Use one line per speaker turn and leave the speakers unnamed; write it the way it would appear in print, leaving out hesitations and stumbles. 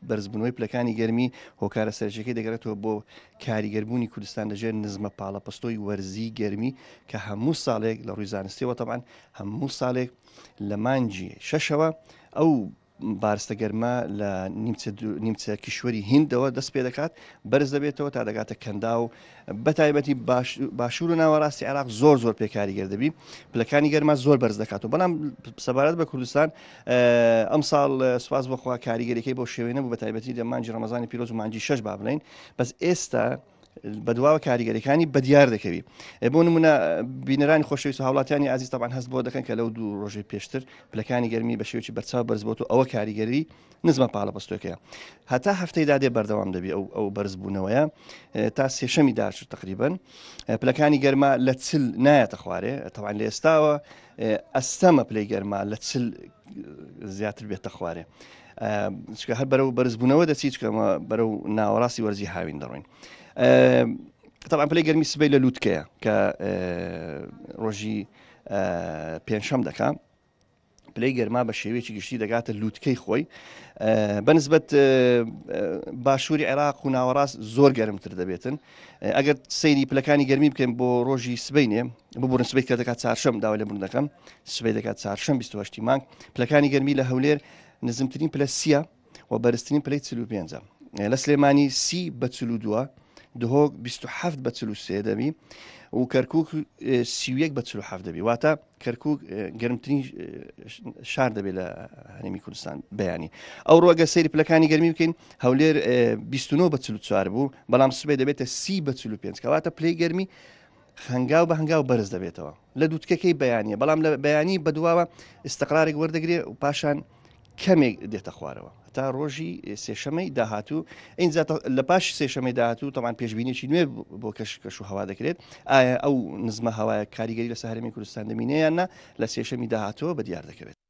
بەرزبوونەوەی پلەکانی گەرمی هۆکارە سەرچەکەی دەگەڕێتەوە بۆ کاریگەربوونی کوردستان لەژێر نزمە پاڵەپەستۆی وەرزی گەرمی کە هەموو ساڵێک لە ڕووی زانستیەوە تەبعاً هەموو ساڵێک لە مانجی شەشەوە ئەو بارستە گەرمە لە نیمچە کیشوەری هیندەوە دەست پێ دەکات بەرز دەبێتەوە تا دەگاتە کەندا و بەتایبەتی باشوور و ناوەڕاستی عێراق زۆر پێکاریگەر دەبی پلەکانی گەرما زۆر بەرز دەکاتەوە بەڵام سەبارەت بە کوردستان ئەم ساڵ سوپاس بەخوا کاریگەریەکەی بۆ شێوەیە نەبوو بەتایبەتی لە مانجی ڕەمەزانی پیرۆز و مانجی شەش با بڵێن بەس ئێستا بەدواوە کاریگەریەکانی بەدیار دەکەوی بۆ نمونە بینەرانی خۆشەویست و هاوڵاتیانی عزیز تەبعاً هەست بۆ دەکەن کە لەو دوو ڕۆژەی پێشتر پلەکانی گەرمی بە شێوەیەکی بەرچاو بەرز بۆت و ئەوە کاریگەری نزمە پاڵەپەستۆکەیە هەتا هەفتەی دادێ بەردەوام دەبی ئەو بەرزبوونەوەیە تا سێشەمی داچوو تقریباً پلەکانی گەرما لە چل نایەتە خوارێ تەبعاً لە ئێستاوە ئەستەمە پلەی گەرما لە چل زیاتر بێتە خوارێ چکە هەر بەرەو بەرزبوونەوە دەچی چکەمە بەرەو ناوەڕاستی وەرزی هاوین دەڕۆین طبعا پلەی گەرمی سبەی لە لووتکەیە کە ڕۆژی پێنجشەم دەکا پلەی گەرما بە شێوەیەکی گشتی دەگاتە لووتکەی خۆی بەنسبەت باشووری عێراق و ناوەڕاست زۆر گەرمتر دەبێتن ئەگەر سەیری پلەکانی گەرمی بکەین بۆ ڕۆژی سبەینێ ببوورن سبەی کە دەکات چارشەم داوای لەبوون دەکەم سبەی دەکات چارشەم 28 مانگ پلەکانی گەرمی لە هەولێر نزمترین پلە سیە و بەرزترین پلەی 45 لە سلێمانی 30 بە 42 دهۆک 27 بە 43 دەبی و کەرکووک 31 بە 47 دەبی واتە کەرکووک گەرمترین شار دەبێت لە هەرێمی کوردستان بەیانی ئەو ڕۆگە سەیری پلەکانی گەرمی بکەین هەولێر 29 بە 44 بوو بەڵام سبەی دەبێتە 30 بە 45 کەواتە پلەی گەرمی هەنگاو بە هەنگاو بەرز دەبێتەوە لە دووتکەکەی بەیانیە بەڵام لە بەیانی بەدواوە ئستقرارێک وەردەگرێت و پاشان کەمێک دێتە خوارەوە تا ڕۆژی سێشەمەی داهاتوو ئینجا لە پاش سێشەمەی داهاتوو تەمان پێشبینێکی نوێ بۆ کەش و هەوا دەکرێت ئایا ئەو نزمە هەوایە کاریگەری لە هەرێمی کوردستان دەمینەیە یان نا لە سێشەمی داهاتووە بەدیار دەکەوێت